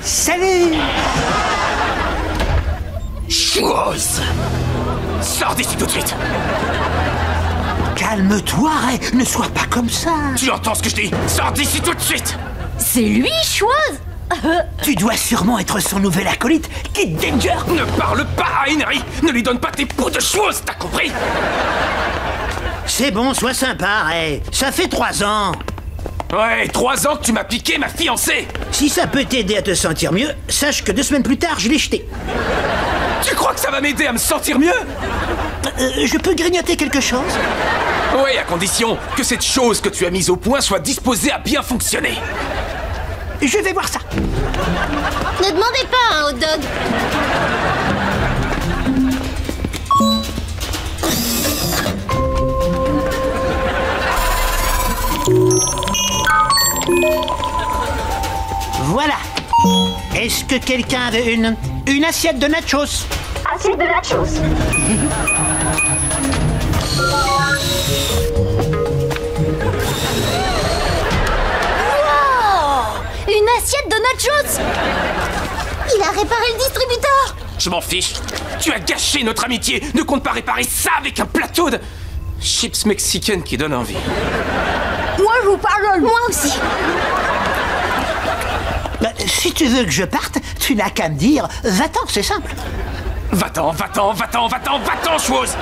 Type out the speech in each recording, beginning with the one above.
Salut! Chose! Sors d'ici tout de suite! Calme-toi, Ray, ne sois pas comme ça. Tu entends ce que je dis? Sors d'ici tout de suite! C'est lui, Chose. Tu dois sûrement être son nouvel acolyte, Kid Danger. Ne parle pas à Henry! Ne lui donne pas tes poux de choses, t'as compris? C'est bon, sois sympa, Ray. Ça fait 3 ans. Ouais, 3 ans que tu m'as piqué ma fiancée! Si ça peut t'aider à te sentir mieux, sache que 2 semaines plus tard, je l'ai jeté. Tu crois que ça va m'aider à me sentir mieux? Je peux grignoter quelque chose? Oui, à condition que cette chose que tu as mise au point soit disposée à bien fonctionner. Je vais voir ça. Ne demandez pas un hot dog. Voilà. Est-ce que quelqu'un veut une assiette de nachos? Assiette de nachos. Une assiette de nachos. Il a réparé le distributeur. Je m'en fiche. Tu as gâché notre amitié. Ne compte pas réparer ça avec un plateau de chips mexicaines qui donne envie. Moi, je vous pardonne. Moi aussi. Si tu veux que je parte, tu n'as qu'à me dire « Va-t'en », c'est simple. Va-t'en, va-t'en, va-t'en, va-t'en, va-t'en, chose.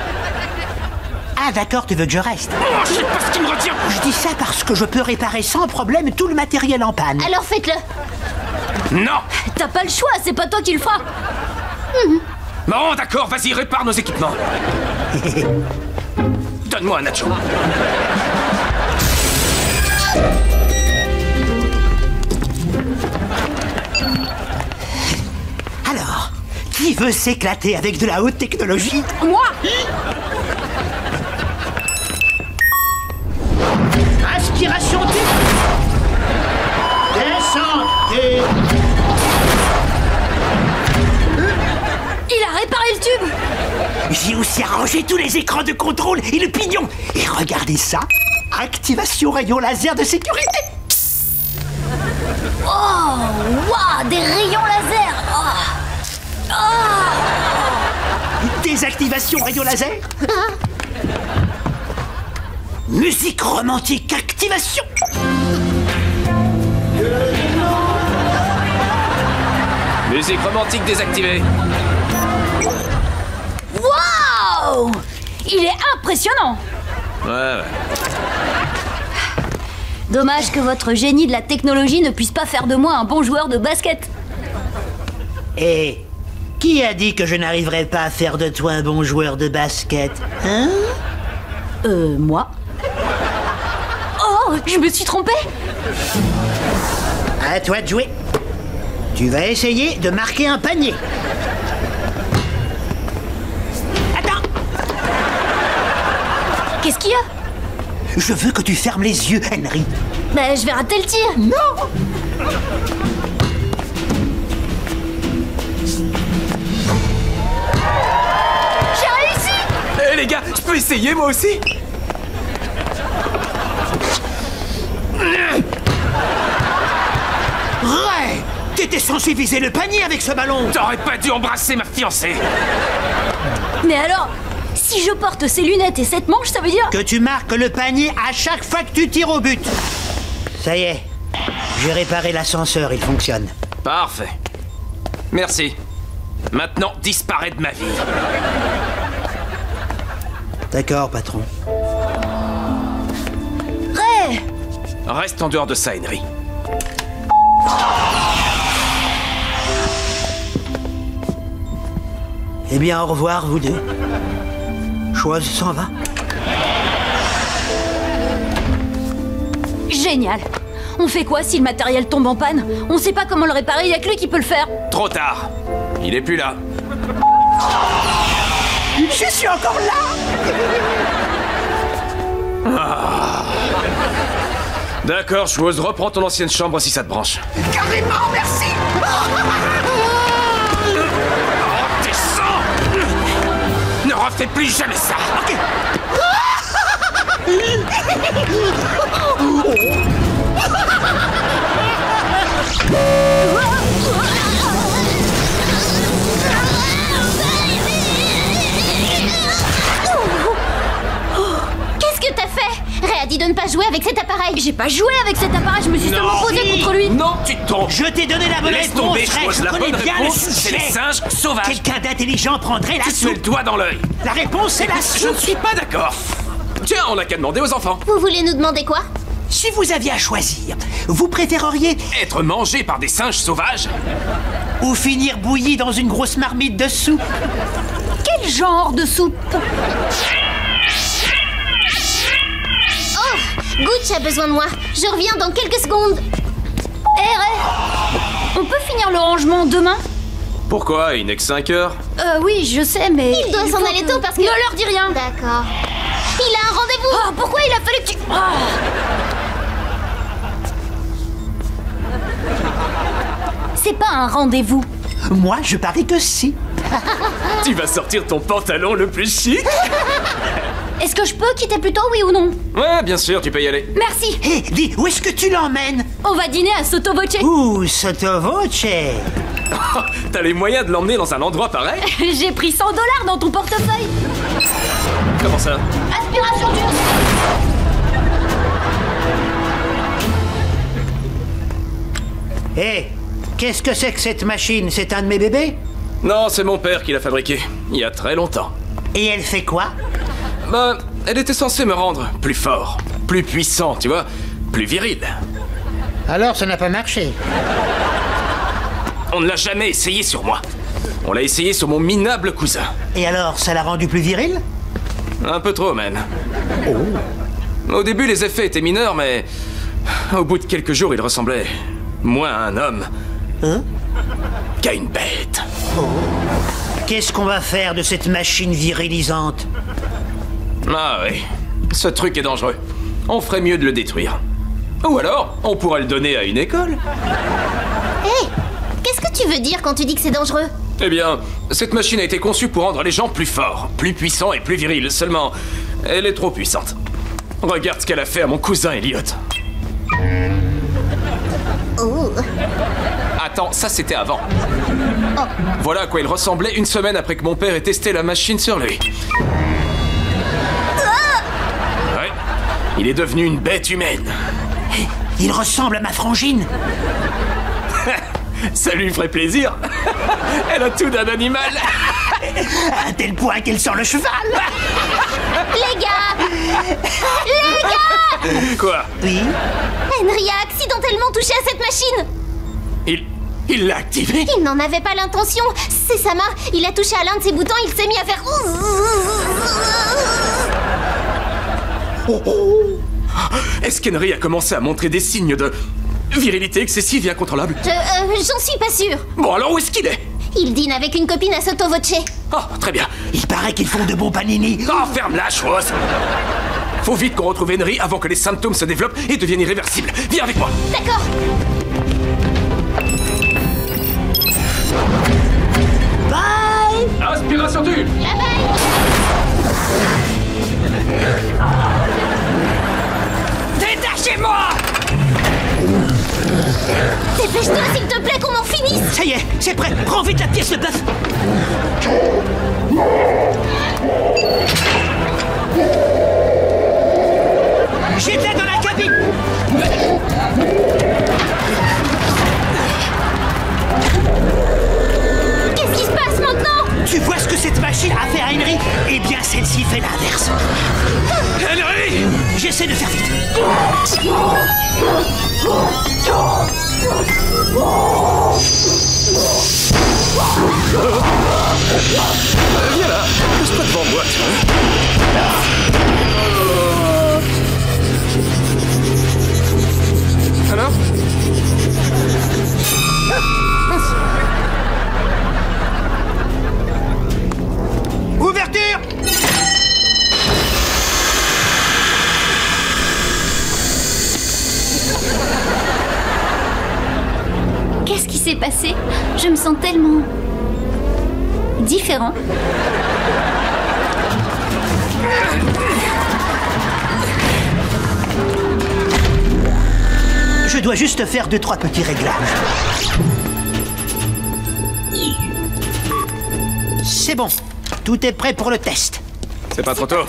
Ah d'accord, tu veux que je reste? Oh, je sais pas ce qui me retient. Je dis ça parce que je peux réparer sans problème tout le matériel en panne. Alors faites-le. Non. T'as pas le choix, c'est pas toi qui le feras. Bon, d'accord, vas-y, répare nos équipements. Donne-moi un nacho. Alors, qui veut s'éclater avec de la haute technologie? Moi. Inspiration tube. Descendez. Il a réparé le tube. J'ai aussi arrangé tous les écrans de contrôle et le pignon. Et regardez ça. Activation rayon laser de sécurité. Oh, waouh, des rayons laser. Désactivation rayon laser. Musique romantique activation. Musique romantique désactivée. Waouh, il est impressionnant. Ouais. Dommage que votre génie de la technologie ne puisse pas faire de moi un bon joueur de basket. Et qui a dit que je n'arriverais pas à faire de toi un bon joueur de basket? Hein? Moi. Oh, je me suis trompée. À toi de jouer. Tu vas essayer de marquer un panier. Attends! Qu'est-ce qu'il y a? Je veux que tu fermes les yeux, Henry. Ben, je vais rater le tir. Non! J'ai réussi. Hé les gars, je peux essayer moi aussi? Ray! T'étais censé viser le panier avec ce ballon! T'aurais pas dû embrasser ma fiancée! Mais alors, si je porte ces lunettes et cette manche, ça veut dire... Que tu marques le panier à chaque fois que tu tires au but. Ça y est. J'ai réparé l'ascenseur, il fonctionne. Parfait. Merci. Maintenant, disparais de ma vie. D'accord, patron. Ray! Reste en dehors de ça, Henry. Eh bien, au revoir, vous deux. Chose s'en va. Génial. On fait quoi si le matériel tombe en panne? On sait pas comment le réparer, y a que lui qui peut le faire. Trop tard. Il est plus là. Je suis encore là. D'accord, Chose, reprends ton ancienne chambre si ça te branche. Carrément, merci. Oh, descends! Ne refais plus jamais ça. Ok. avec cet appareil. J'ai pas joué avec cet appareil, je me suis seulement posé contre lui. Non, tu te trompes. Je t'ai donné la bonne Laisse réponse, tomber, frère. chose. Je La connais bonne bien le réponse, c'est sujet. les singes sauvages. Quelqu'un d'intelligent prendrait la Tu te mets soupe. le doigt dans l'œil. La réponse, c'est la Je ne soupe. suis pas d'accord. Tiens, on n'a qu'à demander aux enfants. Vous voulez nous demander quoi? Si vous aviez à choisir, vous préféreriez Être mangé par des singes sauvages ou finir bouilli dans une grosse marmite de soupe? Quel genre de soupe? Oh, Gooch a besoin de moi. Je reviens dans quelques secondes. Eh, Ray, on peut finir le rangement demain? Pourquoi? Il n'est que 5 heures. Oui, je sais, mais... Il doit s'en faut aller que- tôt parce que... Ne leur dis rien. D'accord. Il a un rendez-vous. Oh, pourquoi il a fallu que tu... Ah. C'est pas un rendez-vous. Moi, je parie que si. Tu vas sortir ton pantalon le plus chic? Est-ce que je peux quitter plus tôt, oui ou non? Ouais, bien sûr, tu peux y aller. Merci. Hé, dis, où est-ce que tu l'emmènes? On va dîner à Sotto Voce. Ouh, sotto voce. T'as les moyens de l'emmener dans un endroit pareil? J'ai pris $100 dans ton portefeuille. Comment ça? Aspiration d'urgence. Hé, qu'est-ce que c'est que cette machine? C'est un de mes bébés? Non, c'est mon père qui l'a fabriqué, il y a très longtemps. Et elle fait quoi? Bah, elle était censée me rendre plus fort, plus puissant, tu vois, plus viril. Alors, ça n'a pas marché. On ne l'a jamais essayé sur moi. On l'a essayé sur mon minable cousin. Et alors, ça l'a rendu plus viril? Un peu trop, même. Au début, les effets étaient mineurs, mais au bout de quelques jours, il ressemblait moins à un homme qu'à une bête. Qu'est-ce qu'on va faire de cette machine virilisante? Ah oui, ce truc est dangereux. On ferait mieux de le détruire. Ou alors, on pourrait le donner à une école. Hé, qu'est-ce que tu veux dire quand tu dis que c'est dangereux? Eh bien, cette machine a été conçue pour rendre les gens plus forts, plus puissants et plus virils. Seulement, elle est trop puissante. Regarde ce qu'elle a fait à mon cousin Elliot. Oh. Attends, ça c'était avant. Voilà à quoi il ressemblait une semaine après que mon père ait testé la machine sur lui. Ouais, il est devenu une bête humaine. Il ressemble à ma frangine. Ça lui ferait plaisir. Elle a tout d'un animal. À un tel point qu'elle sent le cheval. Les gars! Les gars! Quoi? Oui. Henry a accidentellement touché à cette machine! Il l'a activé? Il n'en avait pas l'intention. C'est sa main. Il a touché à l'un de ses boutons, il s'est mis à faire... Est-ce qu'Henry a commencé à montrer des signes de virilité excessive et incontrôlable? J'en suis pas sûre. Bon, alors où est-ce qu'il est? Il dîne avec une copine à Sotto Voce. Oh, très bien. Il paraît qu'ils font de bons panini. Oh, ferme la chose. Faut vite qu'on retrouve Henry avant que les symptômes se développent et deviennent irréversibles. Viens avec moi. D'accord. Bye. Aspiration tue. Bye bye. Détachez-moi. Dépêche-toi, s'il te plaît, qu'on en finisse. Ça y est, c'est prêt. Prends vite la pièce de bœuf. J'étais dans la cabine. Qu'est-ce qui se passe maintenant? Tu vois ce que cette machine a fait à Henry? Eh bien, celle-ci fait l'inverse. Henry. J'essaie de faire vite. Viens là. Reste pas devant moi, tu vois. Alors? Ouverture. Qu'est-ce qui s'est passé? Je me sens tellement... différent. Je dois juste faire 2-3 petits réglages. C'est bon. Tout est prêt pour le test. C'est pas trop tôt.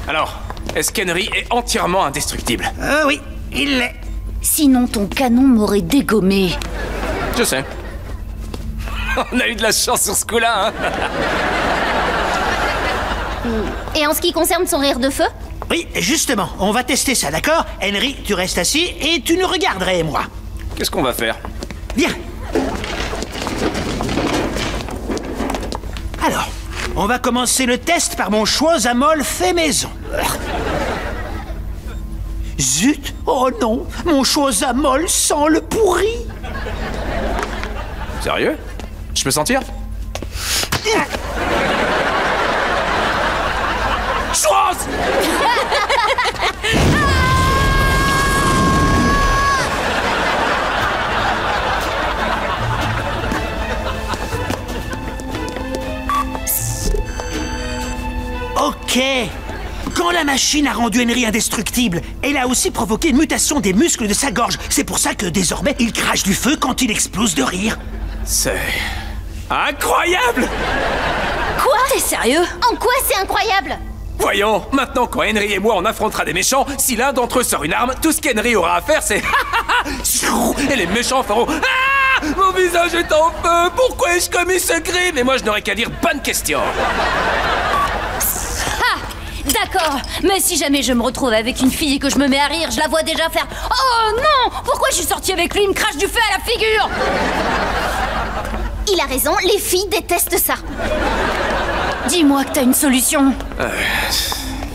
Alors, est-ce qu'Henry est entièrement indestructible? Oui, il l'est. Sinon, ton canon m'aurait dégommé. Je sais. On a eu de la chance sur ce coup-là, hein. Et en ce qui concerne son rire de feu? Oui, justement, on va tester ça, d'accord? Henry, tu restes assis et tu nous regarderais, moi. Qu'est-ce qu'on va faire? Bien. Alors, on va commencer le test par mon Schwozamol fait maison. Zut! Oh non! Mon Schwozamol sent le pourri! Sérieux? Je peux sentir? Chose! Ok. Quand la machine a rendu Henry indestructible, elle a aussi provoqué une mutation des muscles de sa gorge. C'est pour ça que désormais, il crache du feu quand il explose de rire. C'est... incroyable! Quoi? T'es sérieux? En quoi c'est incroyable? Voyons, maintenant quand Henry et moi on affrontera des méchants, si l'un d'entre eux sort une arme, tout ce qu'Henry aura à faire c'est... et les méchants feront... Ah! Mon visage est en feu! Pourquoi ai-je commis ce crime? Et moi je n'aurais qu'à dire bonne question. D'accord, mais si jamais je me retrouve avec une fille et que je me mets à rire, je la vois déjà faire « Oh non! Pourquoi je suis sortie avec lui? Il me crache du feu à la figure !» Il a raison, les filles détestent ça. Dis-moi que t'as une solution.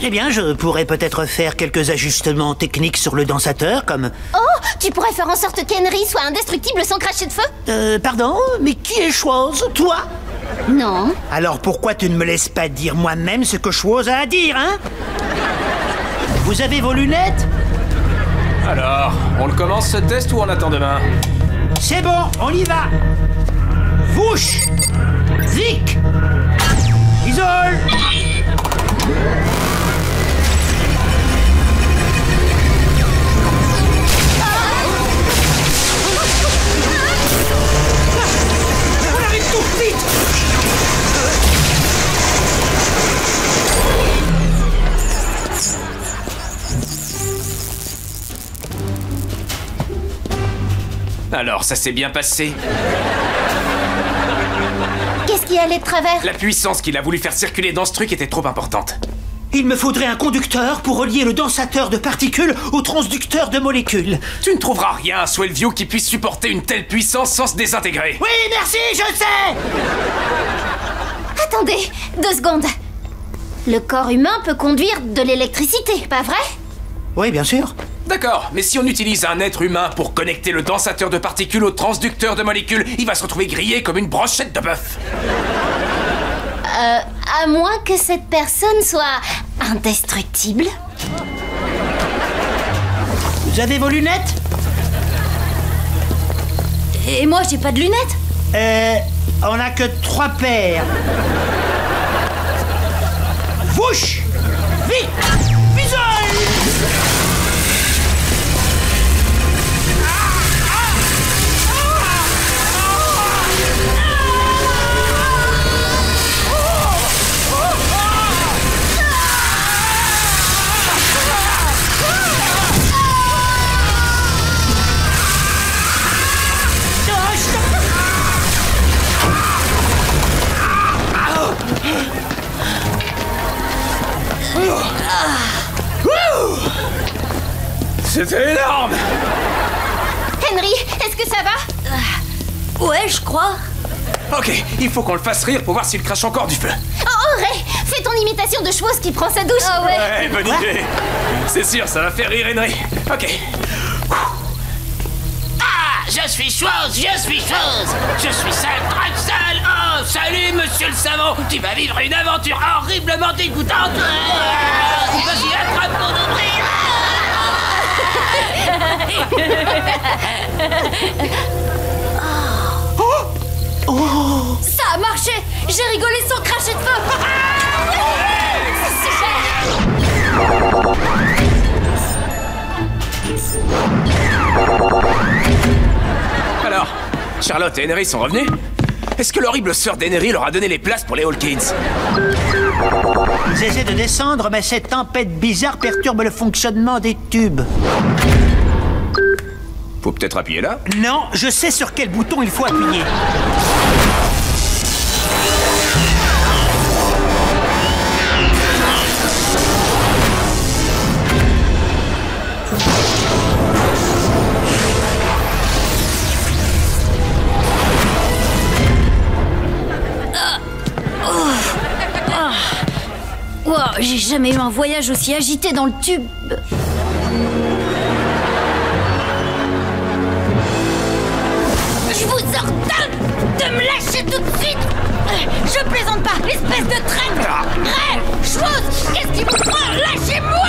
Eh bien, je pourrais peut-être faire quelques ajustements techniques sur le dansateur, comme... Oh, tu pourrais faire en sorte qu'Henry soit indestructible sans cracher de feu? Pardon? Mais qui est Schwoz? Toi? Non. Alors pourquoi tu ne me laisses pas dire moi-même ce que Schwoz a à dire, hein? Vous avez vos lunettes? Alors, on le commence ce test ou on attend demain? C'est bon, on y va! Vouch! Vic! Isole! On arrive tout vite! Alors, ça s'est bien passé? Qu'est-ce qui allait de travers? La puissance qu'il a voulu faire circuler dans ce truc était trop importante. Il me faudrait un conducteur pour relier le dansateur de particules au transducteur de molécules. Tu ne trouveras rien à Swellview qui puisse supporter une telle puissance sans se désintégrer. Oui, merci, je sais! Attendez, 2 secondes. Le corps humain peut conduire de l'électricité, pas vrai? Oui, bien sûr. D'accord, mais si on utilise un être humain pour connecter le dansateur de particules au transducteur de molécules, il va se retrouver grillé comme une brochette de bœuf. À moins que cette personne soit indestructible. Vous avez vos lunettes? Et moi, j'ai pas de lunettes? On n'a que 3 paires. Vouch! Vite! Bisole! C'était énorme! Henry, est-ce que ça va? Ouais, je crois. Ok, il faut qu'on le fasse rire pour voir s'il crache encore du feu. Oh, Ray, fais ton imitation de Schwoz qui prend sa douche. Ah ouais. Ouais, bonne idée. C'est sûr, ça va faire rire Henry. Ok. Ah, je suis Schwoz, je suis Schwoz. Je suis sale, drague sale. Oh, salut, monsieur le savon. Tu vas vivre une aventure horriblement dégoûtante. Vas-y, attrape ton nombril. Ça a marché. J'ai rigolé sans cracher de feu. C'est super. Alors, Charlotte et Henry sont revenus? Est-ce que l'horrible sœur d'Henry leur a donné les places pour les Hawkins? Ils essaient de descendre, mais cette tempête bizarre perturbe le fonctionnement des tubes. Faut peut-être appuyer là? Non, je sais sur quel bouton il faut appuyer. Wow, j'ai jamais eu un voyage aussi agité dans le tube. Je vous ordonne de me lâcher tout de suite. Je plaisante pas, espèce de traître. Ray, chose, qu'est-ce qui vous prend? Lâchez-moi.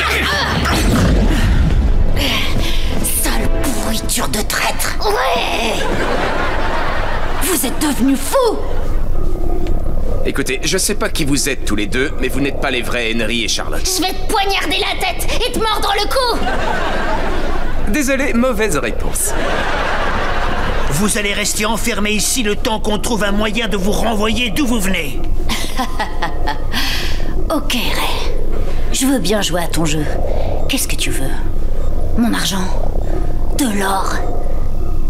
Sale pourriture de traître. Ouais. Vous êtes devenus fous. Écoutez, je sais pas qui vous êtes tous les deux, mais vous n'êtes pas les vrais Henry et Charlotte. Je vais te poignarder la tête et te mordre le cou. Désolé, mauvaise réponse. Vous allez rester enfermés ici le temps qu'on trouve un moyen de vous renvoyer d'où vous venez. Ok, Ray. Je veux bien jouer à ton jeu. Qu'est-ce que tu veux? Mon argent? De l'or?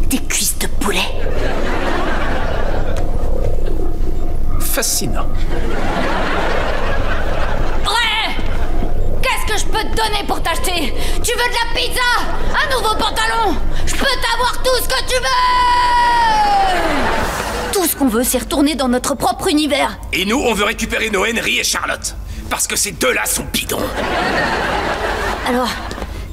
Des cuisses de poulet? Fascinant. Ray! Qu'est-ce que je peux te donner pour t'acheter? Tu veux de la pizza? Un nouveau pantalon? Je peux t'avoir tout ce que tu veux! Tout ce qu'on veut, c'est retourner dans notre propre univers. Et nous, on veut récupérer nos Henry et Charlotte. Parce que ces deux-là sont bidons. Alors,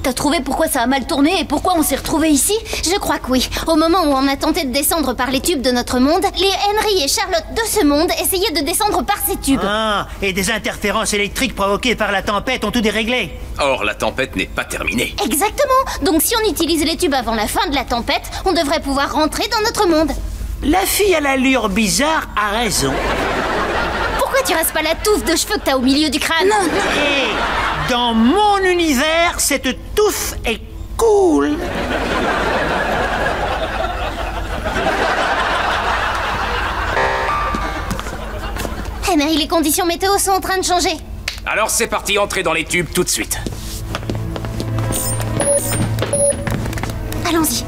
t'as trouvé pourquoi ça a mal tourné et pourquoi on s'est retrouvés ici? Je crois que oui. Au moment où on a tenté de descendre par les tubes de notre monde, les Henry et Charlotte de ce monde essayaient de descendre par ces tubes. Ah, et des interférences électriques provoquées par la tempête ont tout déréglé. Or, la tempête n'est pas terminée. Exactement. Donc si on utilise les tubes avant la fin de la tempête, on devrait pouvoir rentrer dans notre monde. La fille à l'allure bizarre a raison. Pourquoi tu restes pas la touffe de cheveux que t'as au milieu du crâne? Non. Et dans mon univers, cette touffe est cool. Henry, les conditions météo sont en train de changer. Alors c'est parti, entrez dans les tubes tout de suite. Allons-y.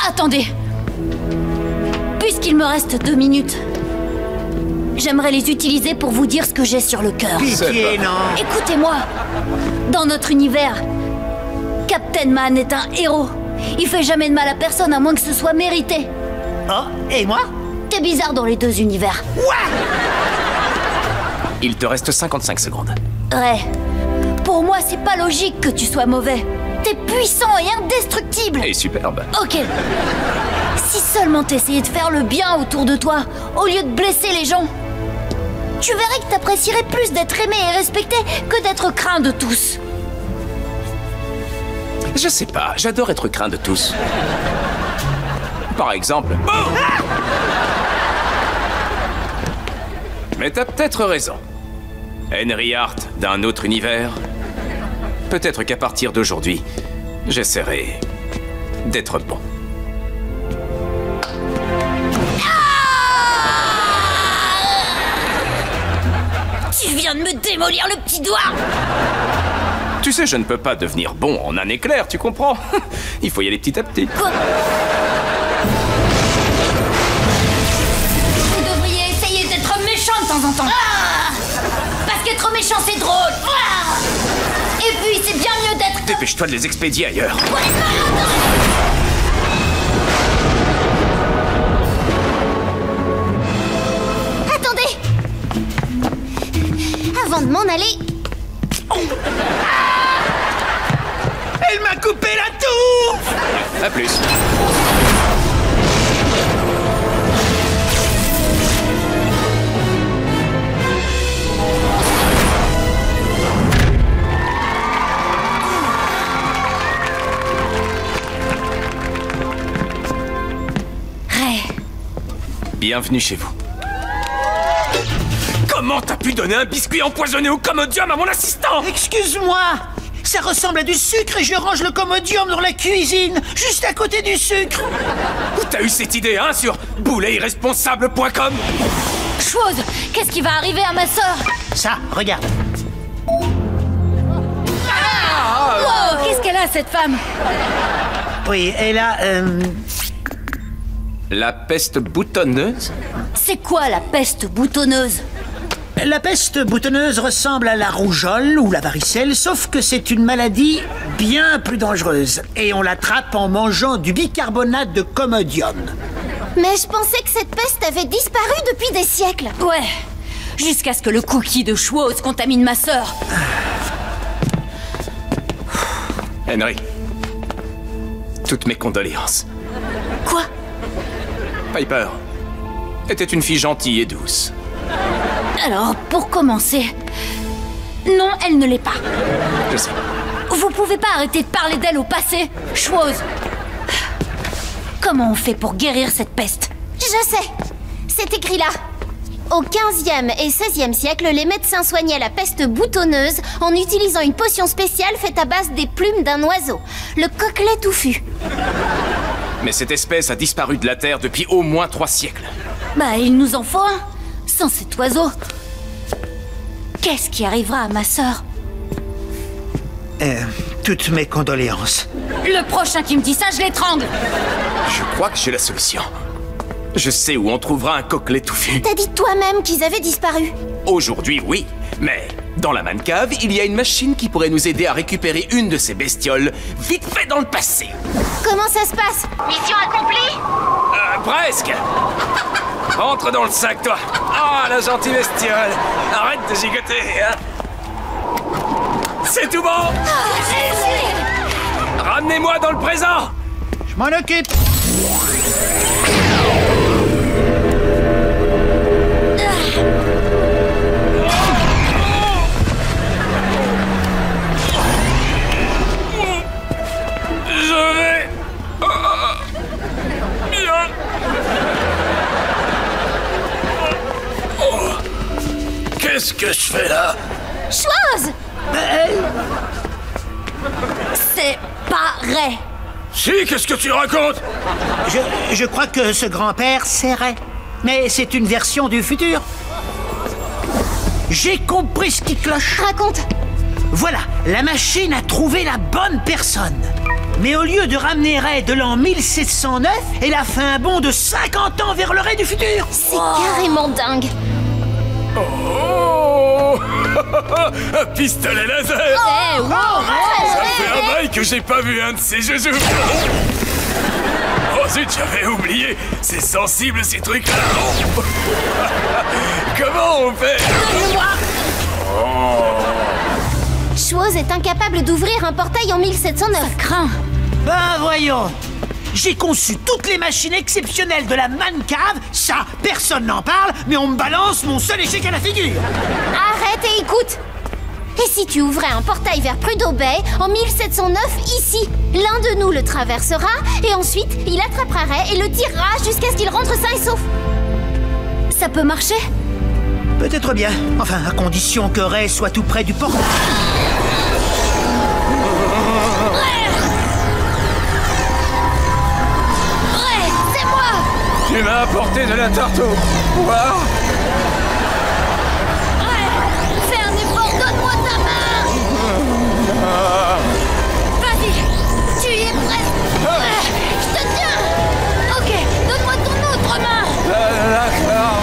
Attendez. Puisqu'il me reste 2 minutes, j'aimerais les utiliser pour vous dire ce que j'ai sur le cœur. Pitié, non. Écoutez-moi. Dans notre univers, Captain Man est un héros. Il fait jamais de mal à personne à moins que ce soit mérité. Oh, et moi? T'es bizarre dans les 2 univers. Il te reste 55 secondes. Ray, pour moi, c'est pas logique que tu sois mauvais. T'es puissant et indestructible. Et superbe. Ok. Si seulement t'essayais de faire le bien autour de toi, au lieu de blesser les gens, tu verrais que t'apprécierais plus d'être aimé et respecté que d'être craint de tous. Je sais pas, j'adore être craint de tous. Par exemple... Oh! Mais t'as peut-être raison. Henry Hart d'un autre univers. Peut-être qu'à partir d'aujourd'hui, j'essaierai d'être bon. Tu viens de me démolir le petit doigt. Tu sais, je ne peux pas devenir bon en un éclair, tu comprends? Il faut y aller petit à petit. Quoi? Vous devriez essayer d'être méchant de temps en temps. Parce qu'être méchant, c'est drôle. Et puis, c'est bien mieux d'être... Dépêche-toi de les expédier ailleurs. Attendez. Avant de m'en aller... Elle m'a coupé la touffe. À plus. Ray. Bienvenue chez vous. Comment t'as pu donner un biscuit empoisonné au Commodium à mon assistant? Excuse-moi. Ça ressemble à du sucre et je range le Commodium dans la cuisine, juste à côté du sucre. Où t'as a eu cette idée, hein, sur bouletirresponsable.com? Chose, qu'est-ce qui va arriver à ma sœur? Ça, regarde. Wow, qu'est-ce qu'elle a, cette femme? Oui, elle a... La peste boutonneuse? C'est quoi la peste boutonneuse? La peste boutonneuse ressemble à la rougeole ou la varicelle, sauf que c'est une maladie bien plus dangereuse. Et on l'attrape en mangeant du bicarbonate de comodium. Mais je pensais que cette peste avait disparu depuis des siècles. Ouais, jusqu'à ce que le cookie de Schwoz contamine ma sœur. Henry, toutes mes condoléances. Quoi? Piper était une fille gentille et douce. Alors, pour commencer... Non, elle ne l'est pas. Je sais. Vous pouvez pas arrêter de parler d'elle au passé, Schwoz. Comment on fait pour guérir cette peste? Je sais. C'est écrit là. Au 15e et 16e siècle, les médecins soignaient la peste boutonneuse en utilisant une potion spéciale faite à base des plumes d'un oiseau, le coquelet touffu. Mais cette espèce a disparu de la Terre depuis au moins 3 siècles. Bah, il nous en faut un. Sans cet oiseau, qu'est-ce qui arrivera à ma sœur? Toutes mes condoléances. Le prochain qui me dit ça, je l'étrangle. Je crois que j'ai la solution. Je sais où on trouvera un coquelet touffu. T'as dit toi-même qu'ils avaient disparu. Aujourd'hui, oui. Mais dans la man-cave, il y a une machine qui pourrait nous aider à récupérer une de ces bestioles vite fait dans le passé. Comment ça se passe? Mission accomplie? Presque. Rentre dans le sac, toi. Ah, la gentille bestiole. Arrête de gigoter, hein. C'est tout bon. Ramenez-moi dans le présent. Je m'en occupe. Je vais... bien. Qu'est-ce que je fais là? Chose! C'est pas vrai. Si, qu'est-ce que tu racontes? Je crois que ce grand-père serrait. Mais c'est une version du futur. J'ai compris ce qui cloche. Raconte. Voilà, la machine a trouvé la bonne personne. Mais au lieu de ramener Ray de l'an 1709, elle a fait un bond de 50 ans vers le Ray du futur. C'est carrément dingue. Oh. Un pistolet laser. Eh, wow, Ça fait un bail que j'ai pas vu un de ces jeux. Oh zut, j'avais oublié. C'est sensible ces trucs-là. Comment on fait? Schwoz est incapable d'ouvrir un portail en 1709. Crains. Ben voyons. J'ai conçu toutes les machines exceptionnelles de la man-cave. Ça, personne n'en parle, mais on me balance mon seul échec à la figure. Arrête et écoute. Et si tu ouvrais un portail vers Prudhoe Bay en 1709 ici? L'un de nous le traversera et ensuite il attrapera Ray et le tirera jusqu'à ce qu'il rentre sain et sauf. Ça peut marcher? Peut-être bien. Enfin, à condition que Ray soit tout près du portail. Ray, c'est moi! Tu m'as apporté de la tarte au poire. Fais un effort, donne-moi ta main! Vas-y, tu y es presque! Je te tiens! Ok, donne-moi ton autre main! D'accord.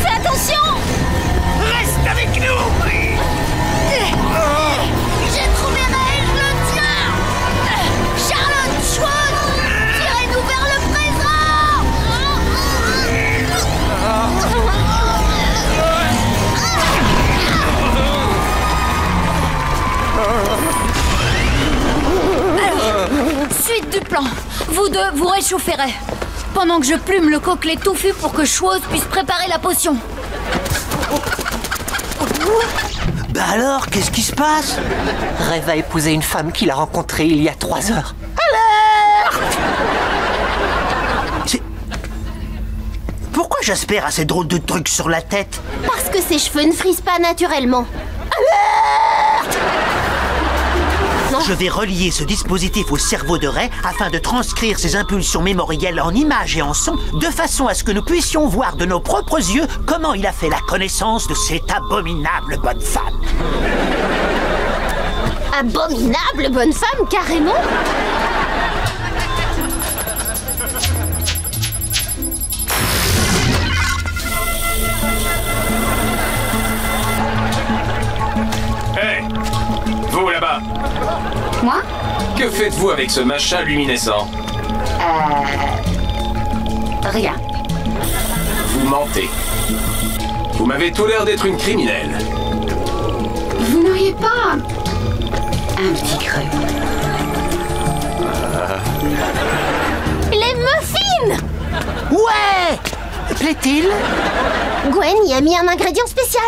Fais attention! Reste avec nous. J'ai trouvé Ray, je le tiens! Charlotte, Schwoz, tirez-nous vers le présent! Suite du plan. Vous deux, vous réchaufferez. Pendant que je plume le coquelet touffu pour que Schwoz puisse préparer la potion. Bah alors, qu'est-ce qui se passe? Ray va épouser une femme qu'il a rencontrée il y a 3 heures. Pourquoi Jasper a ces drôles de trucs sur la tête? Parce que ses cheveux ne frisent pas naturellement. maintenant. Je vais relier ce dispositif au cerveau de Ray afin de transcrire ses impulsions mémorielles en images et en sons, de façon à ce que nous puissions voir de nos propres yeux comment il a fait la connaissance de cette abominable bonne femme. Abominable bonne femme, carrément. Hé, vous là-bas, Moi? que faites-vous avec ce machin luminescent? Rien. Vous mentez. Vous m'avez tout l'air d'être une criminelle. Vous n'auriez pas un petit creux? Les muffins! Ouais! Plaît-il? Gwen y a mis un ingrédient spécial.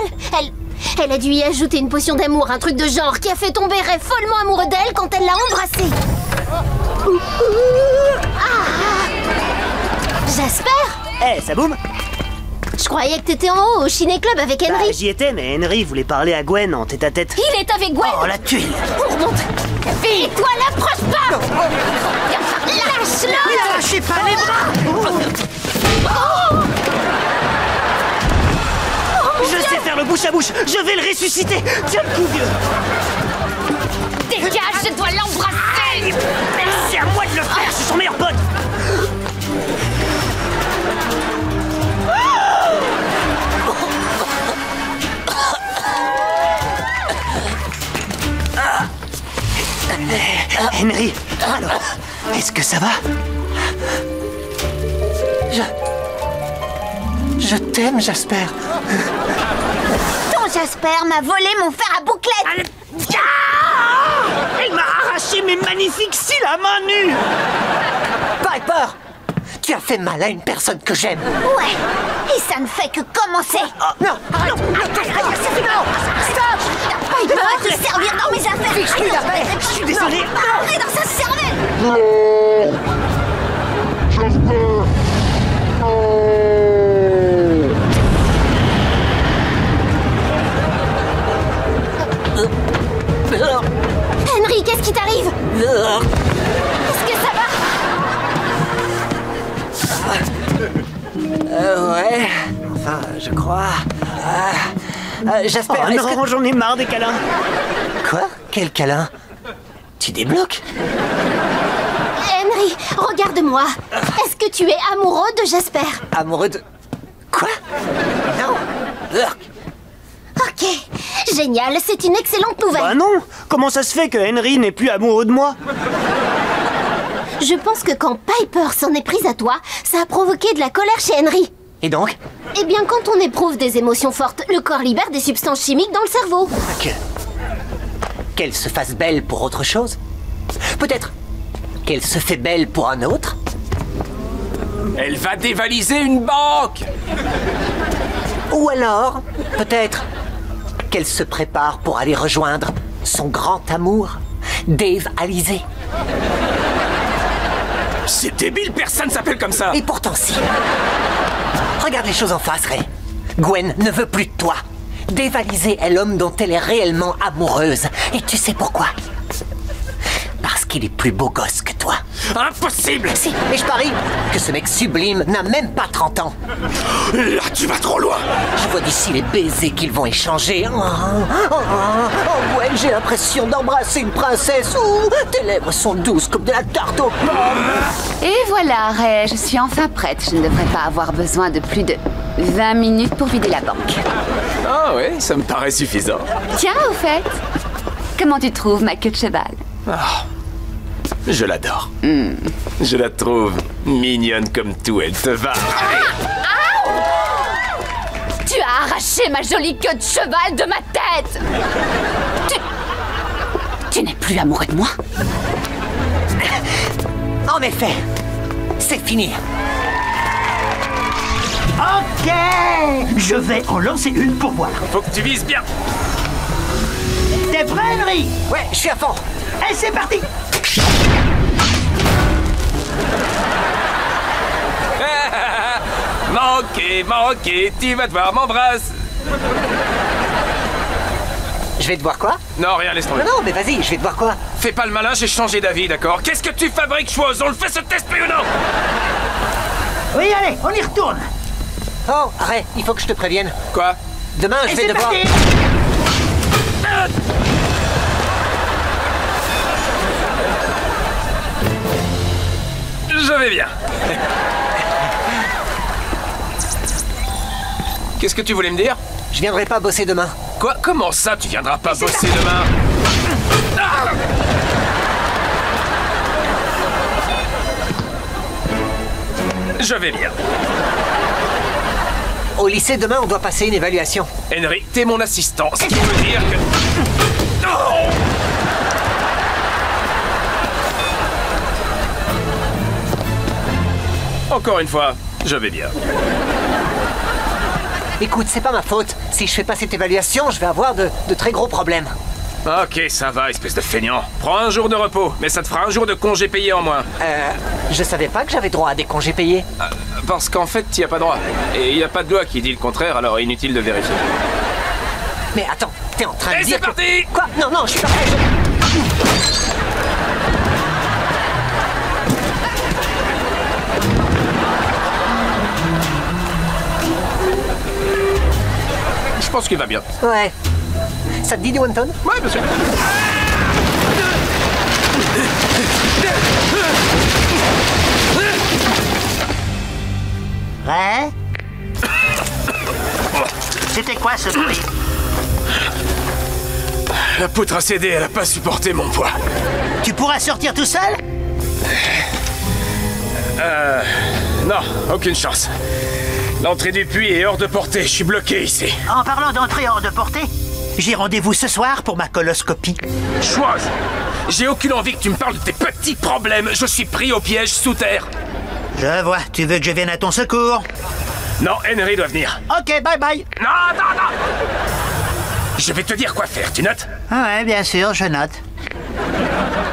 Elle a dû y ajouter une potion d'amour, un truc de genre qui a fait tomber Ray follement amoureux d'elle quand elle l'a embrassée. Jasper? Eh, ça boum? Je croyais que t'étais en haut au Ciné Club avec Bah, Henry. j'y étais, mais Henry voulait parler à Gwen en tête-à-tête. Il est avec Gwen. Oh, la tuile! On remonte. Et toi, l'approche pas. Lâche-le. Lâchez pas les bras! Je sais faire le bouche à bouche. Je vais le ressusciter. Tiens le coup, vieux. Dégage, je dois l'embrasser! C'est à moi de le faire. Je suis son meilleur pote. Henry, alors, est-ce que ça va? Je t'aime, Jasper. Ton Jasper m'a volé mon fer à bouclette. Il m'a arraché mes magnifiques cils à main nue. Piper, tu as fait mal à une personne que j'aime. Ouais. Et ça ne fait que commencer. Non, arrête. Stop. Piper va te servir dans mes affaires. Je suis désolé. Arrête dans sa cervelle. Henry, qu'est-ce qui t'arrive? Est-ce que ça va? Ouais, enfin, je crois. Jasper, Oh est-ce non, j'en ai marre des câlins. que... Quoi? Quel câlin? Tu débloques? Henry, regarde-moi. Est-ce que tu es amoureux de Jasper? Amoureux de... Quoi? Non. Urk. Ok, génial, c'est une excellente nouvelle. Bah non. Comment ça se fait que Henry n'est plus amoureux de moi? Je pense que quand Piper s'en est prise à toi, ça a provoqué de la colère chez Henry. Et donc? Eh bien, quand on éprouve des émotions fortes, le corps libère des substances chimiques dans le cerveau. Qu'elle se fasse belle pour autre chose? Peut-être qu'elle se fait belle pour un autre? Elle va dévaliser une banque! Ou alors, peut-être qu'elle se prépare pour aller rejoindre son grand amour, Dave Alizé. C'est débile, personne s'appelle comme ça! Et pourtant si. Regarde les choses en face, Ray. Gwen ne veut plus de toi. Dave Alizé est l'homme dont elle est réellement amoureuse. Et tu sais pourquoi? Parce qu'il est plus beau gosse que toi. Impossible! Si, et je parie que ce mec sublime n'a même pas 30 ans. Là, tu vas trop loin! Je vois d'ici les baisers qu'ils vont échanger. Gwen, j'ai l'impression d'embrasser une princesse. Tes lèvres sont douces comme de la tarte aux pommes. Et voilà, Ray, je suis enfin prête. Je ne devrais pas avoir besoin de plus de 20 minutes pour vider la banque. Ah ouais, ça me paraît suffisant. Tiens, au fait, comment tu trouves ma queue de cheval? Je l'adore. Je la trouve mignonne comme tout, elle te va. Tu as arraché ma jolie queue de cheval de ma tête! Tu n'es plus amoureux de moi? En effet, c'est fini. Ok! Je vais en lancer une pour voir. Faut que tu vises bien. T'es prêt, Henry? Ouais, je suis à fond. Et c'est parti! Manqué, tu vas devoir m'embrasser. Je vais devoir quoi? Non, rien, laisse tomber. Non, mais vas-y, je vais devoir quoi? Fais pas le malin, j'ai changé d'avis, d'accord? Qu'est-ce que tu fabriques, chose? On le fait ce test, oui ou non? Oui, allez, on y retourne. Oh, arrête, il faut que je te prévienne. Quoi? Demain, je vais devoir... Je vais bien. Qu'est-ce que tu voulais me dire? Je viendrai pas bosser demain. Quoi? Comment ça, tu viendras pas bosser demain? Ah! Je vais bien. Au lycée, demain, on doit passer une évaluation. Henry, t'es mon assistant, ce qui veut dire que... Oh! Encore une fois, je vais bien. Écoute, c'est pas ma faute. Si je fais pas cette évaluation, je vais avoir de très gros problèmes. Ok, ça va, espèce de feignant. Prends un jour de repos, mais ça te fera un jour de congé payé en moins. Je savais pas que j'avais droit à des congés payés. Parce qu'en fait, t'y as pas droit. Et il y a pas de loi qui dit le contraire, alors inutile de vérifier. Mais attends, t'es en train de Et dire c'est parti! Quoi? Non, non, je suis pas prêt. Je pense qu'il va bien. Ouais. Ça te dit du wonton? Ouais, bien sûr. Ouais. C'était quoi ce bruit? La poutre a cédé, elle a pas supporté mon poids. Tu pourras sortir tout seul? Non, aucune chance. L'entrée du puits est hors de portée, je suis bloqué ici. En parlant d'entrée hors de portée, j'ai rendez-vous ce soir pour ma coloscopie. Chose! J'ai aucune envie que tu me parles de tes petits problèmes. Je suis pris au piège sous terre. Je vois, tu veux que je vienne à ton secours? Non, Henry doit venir. Ok, bye bye. Non, non, non! Je vais te dire quoi faire, tu notes? Ouais, bien sûr, je note.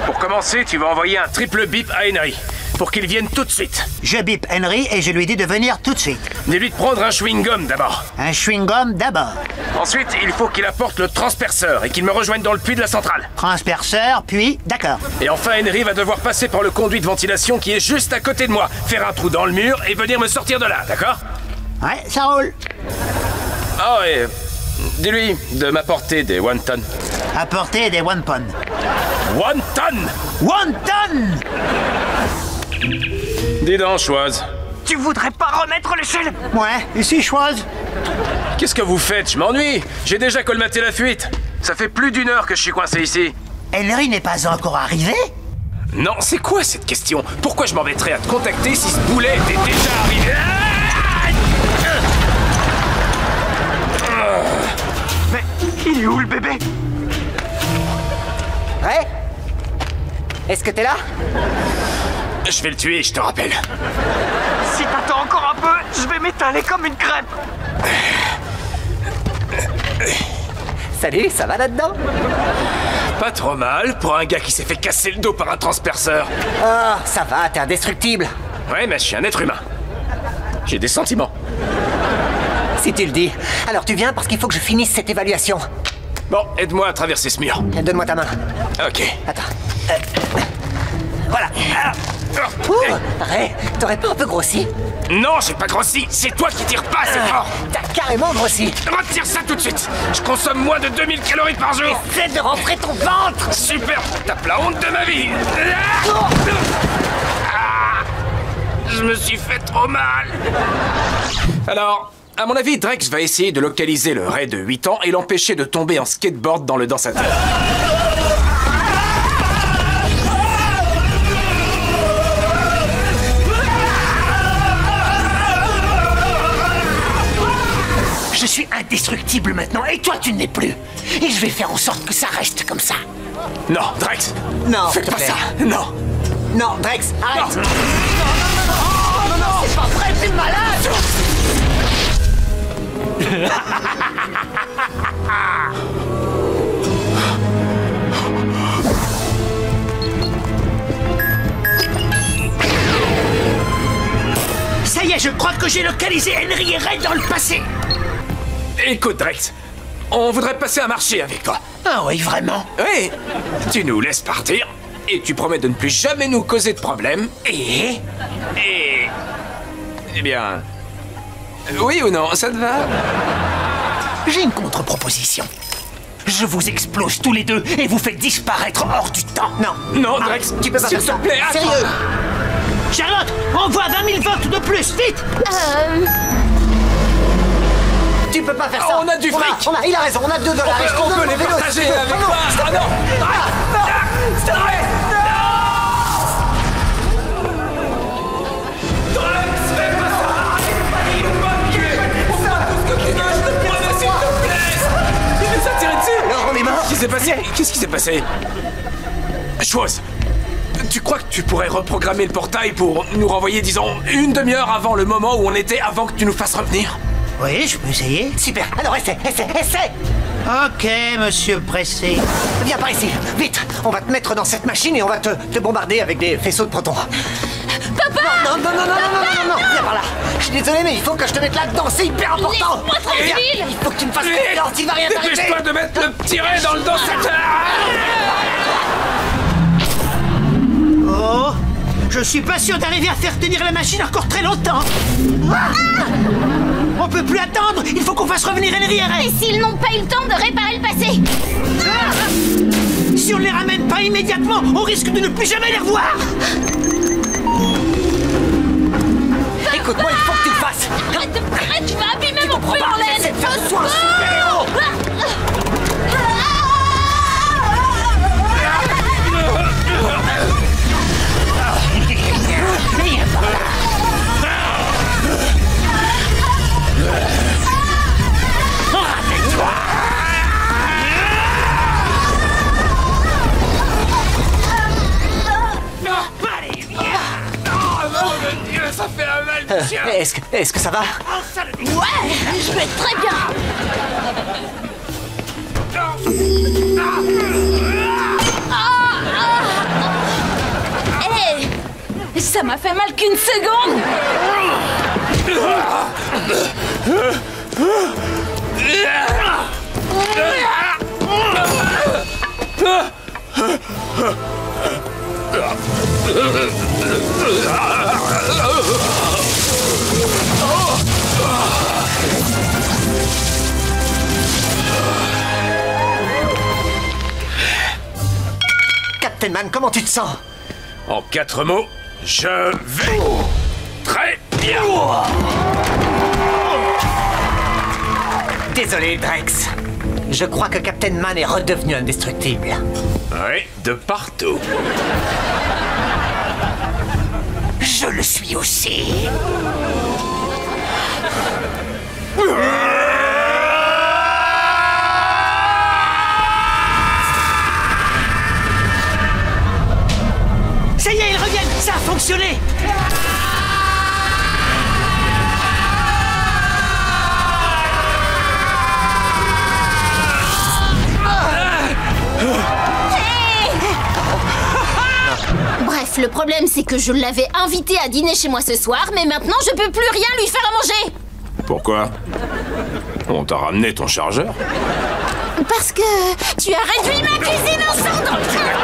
Pour commencer, tu vas envoyer un triple bip à Henry. Pour qu'il vienne tout de suite. Je bip Henry et je lui dis de venir tout de suite. Dis-lui de prendre un chewing-gum d'abord. Un chewing-gum d'abord. Ensuite, il faut qu'il apporte le transperceur et qu'il me rejoigne dans le puits de la centrale. Transperceur, puis... D'accord. Et enfin, Henry va devoir passer par le conduit de ventilation qui est juste à côté de moi, faire un trou dans le mur et venir me sortir de là, d'accord? Ouais, ça roule. Oh, et... dis-lui de m'apporter des wontons. Apporter des wontons. Wontons! Wonton! Dis donc, Choise. Tu voudrais pas remettre l'échelle? Ouais, ici, Choise. Qu'est-ce que vous faites? Je m'ennuie. J'ai déjà colmaté la fuite. Ça fait plus d'1 heure que je suis coincé ici. Henry n'est pas encore arrivé? Non, c'est quoi cette question? Pourquoi je m'embêterais à te contacter si ce boulet était déjà arrivé? Mais il est où le bébé? Ouais? Est-ce que t'es là? Je vais le tuer, je te rappelle. Si t'attends encore un peu, je vais m'étaler comme une crêpe. Salut, ça va là-dedans? Pas trop mal pour un gars qui s'est fait casser le dos par un transperceur. Oh, ça va, t'es indestructible. Ouais, mais je suis un être humain. J'ai des sentiments. Si tu le dis. Alors tu viens parce qu'il faut que je finisse cette évaluation. Bon, aide-moi à traverser ce mur. Donne-moi ta main. Ok. Attends. Voilà. Ouh, Ray, t'aurais pas un peu grossi? Non, j'ai pas grossi. C'est toi qui tires pas assez fort. T'as carrément grossi. Retire ça tout de suite. Je consomme moins de 2000 calories par jour. Essaie de rentrer ton ventre. Super, tape la honte de ma vie. Ah, je me suis fait trop mal. Alors, à mon avis, Drex va essayer de localiser le Ray de 8 ans et l'empêcher de tomber en skateboard dans le dansateur. Je suis indestructible maintenant, et toi tu ne l'es plus. Et je vais faire en sorte que ça reste comme ça. Non, Drex. Non, fais s'il te pas plaît. ça. Non. Non, Drex, arrête. Non. Non, c'est pas vrai, t'es malade. Ça y est, je crois que j'ai localisé Henry et Ray dans le passé. Écoute, Drex. On voudrait passer un marché avec toi. Ah oui, vraiment? Oui. Tu nous laisses partir et tu promets de ne plus jamais nous causer de problème. Et Eh bien... Oui ou non, ça te va? j'ai une contre-proposition. Je vous explose tous les deux et vous faites disparaître hors du temps. Non. Non, Drex, tu peux pas s'il faire te ça. plaît, attends. Sérieux? Charlotte, envoie 20 000 volts de plus, vite! Tu peux pas faire ça. On a du fric. Il a raison, on a $2. On peut les partager avec toi. Ah non! Stop! Qu'est-ce qui s'est passé? Chose, tu crois que tu pourrais reprogrammer le portail pour nous renvoyer, disons, une demi-heure avant le moment où on était avant que tu nous fasses revenir? Oui, je peux essayer. Super, alors essaie. Ok, monsieur pressé. Viens par ici, vite. On va te mettre dans cette machine et on va te bombarder avec des faisceaux de protons. Papa! Non, viens par là. Je suis désolé, mais il faut que je te mette là-dedans, c'est hyper important. Laisse-moi tranquille. Il faut que tu me fasses confiance, il va rien t'arriver. Dépêche-toi de mettre le petit ray dans le dos. Oh, je suis pas sûr d'arriver à faire tenir la machine encore très longtemps. On peut plus attendre, il faut qu'on fasse revenir Henry et Ray. Et s'ils n'ont pas eu le temps de réparer le passé? Si on ne les ramène pas immédiatement, on risque de ne plus jamais les revoir. Écoute-moi, il faut que tu le fasses. Arrête, tu vas abîmer mon pull en laine. Essaie de faire de toi un super-héros. Ça fait un mal de chien. Est-ce que ça va? Ouais, je vais très bien. Hé, ça m'a fait mal qu'une seconde. Captain Man, comment tu te sens? En 4 mots, je vais très bien. Désolé, Drex. Je crois que Captain Man est redevenu indestructible. Oui, de partout. Je le suis aussi. Ça y est, ils reviennent. Ça a fonctionné. Bref, le problème c'est que je l'avais invité à dîner chez moi ce soir, mais maintenant je peux plus rien lui faire à manger. Pourquoi? On t'a ramené ton chargeur? Parce que tu as réduit ma cuisine en cendres.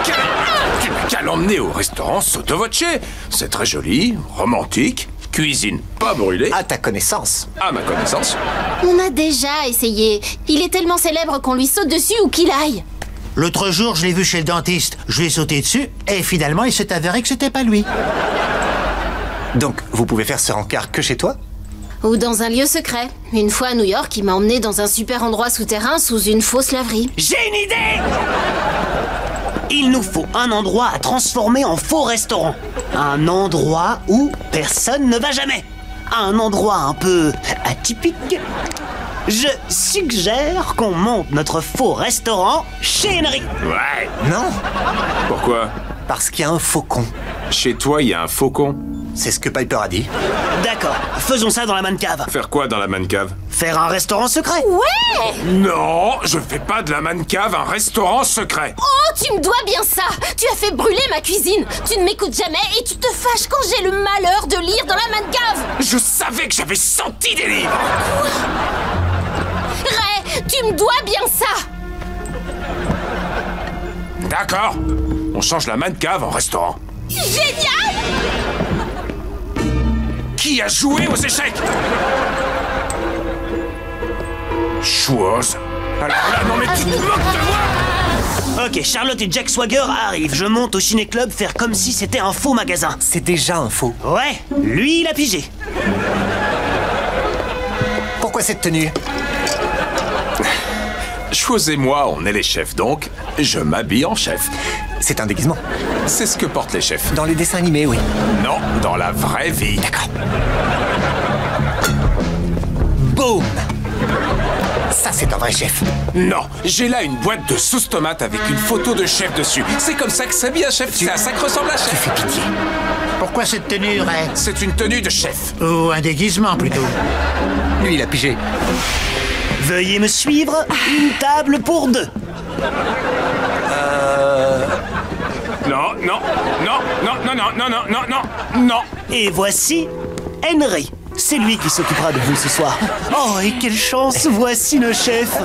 Tu n'as qu'à l'emmener au restaurant Sotto Voce. C'est très joli, romantique, cuisine pas brûlée. À ta connaissance. À ma connaissance. On a déjà essayé. Il est tellement célèbre qu'on lui saute dessus où qu'il aille. L'autre jour, je l'ai vu chez le dentiste. Je lui ai sauté dessus et finalement, il s'est avéré que c'était pas lui. Donc, vous pouvez faire ce rencard que chez toi? Ou dans un lieu secret. Une fois à New York, il m'a emmené dans un super endroit souterrain sous une fausse laverie. J'ai une idée! Il nous faut un endroit à transformer en faux restaurant. Un endroit où personne ne va jamais. Un endroit un peu atypique. Je suggère qu'on monte notre faux restaurant chez Henry. Ouais. Non, Pourquoi? parce qu'il y a un faucon. Chez toi, il y a un faucon. C'est ce que Piper a dit. D'accord, faisons ça dans la mancave. Faire quoi dans la mancave? Faire un restaurant secret. Ouais! Non, je fais pas de la mancave un restaurant secret. Oh, tu me dois bien ça! Tu as fait brûler ma cuisine! Tu ne m'écoutes jamais et tu te fâches quand j'ai le malheur de lire dans la mancave! Je savais que j'avais senti des livres. Ray, tu Tu me dois bien ça. D'accord. On change la man cave en restaurant. Génial. Qui a joué aux échecs? Chouoz. Alors là, non mais tu te moques de moi! Ok, Charlotte et Jack Swagger arrivent. Je monte au ciné-club faire comme si c'était un faux magasin. C'est déjà un faux. Ouais, lui, il a pigé. Pourquoi cette tenue? Chouoz et moi, on est les chefs, donc je m'habille en chef. C'est un déguisement. C'est ce que portent les chefs. Dans les dessins animés, oui. Non, dans la vraie vie. D'accord. Boum! Ça, c'est un vrai chef. Non, j'ai là une boîte de sauce tomate avec une photo de chef dessus. C'est comme ça que s'habille un chef. C'est à ça que ressemble un chef. Tu fais pitié. Pourquoi cette tenue, Ray? C'est une tenue de chef. Ou un déguisement, plutôt. Lui, il a pigé. Veuillez me suivre, une table pour deux. Non, non, non, non, non, non, non, non, non, non, non. Et voici Henry. C'est lui qui s'occupera de vous ce soir. Oh, et quelle chance, voici le chef.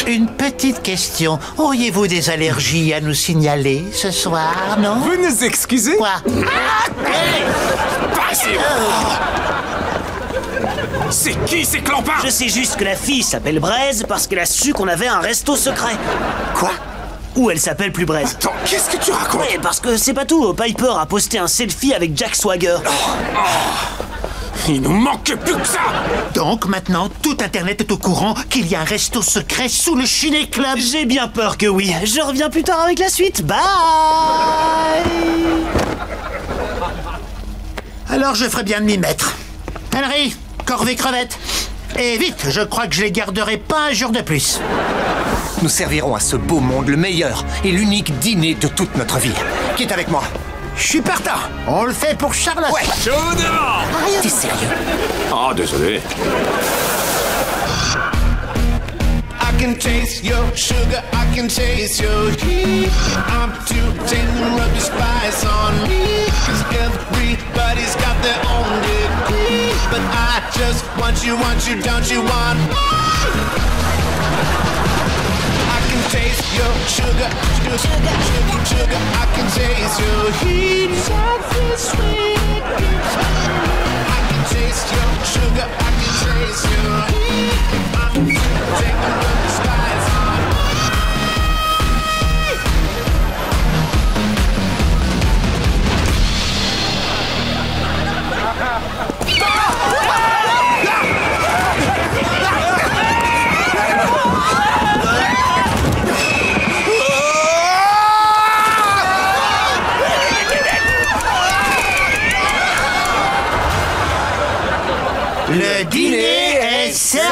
Une petite question. Auriez-vous des allergies à nous signaler ce soir, non? Vous nous excusez? Quoi? Passez. C'est qui ces clampins? Je sais juste que la fille s'appelle Braise parce qu'elle a su qu'on avait un resto secret. Quoi? Ou elle s'appelle plus Braise. Attends, qu'est-ce que tu racontes? Ouais, parce que c'est pas tout. Piper a posté un selfie avec Jack Swagger. Il nous manque plus que ça. Donc maintenant, tout Internet est au courant qu'il y a un resto secret sous le ciné-club. J'ai bien peur que oui. Je reviens plus tard avec la suite. Bye. Alors je ferai bien de m'y mettre. Henry, corvée crevette. Et vite, je crois que je les garderai pas un jour de plus. Nous servirons à ce beau monde le meilleur et l'unique dîner de toute notre vie. Qui est avec moi? Je suis partant. On le fait pour Charlotte. Ouais. Chaud devant. T'es sérieux? Oh, désolé. I can taste your sugar, I can taste your heat. I'm too tender to rub your spice on me. 'Cause everybody's got their own degree. But I just want you, don't you want more? I can taste your sugar, sugar, sugar, sugar, sugar. I can taste your heat. Something sweet. I can taste your sugar, I can taste your heat. I'm too tender to rub your spice on me. Le dîner est servi.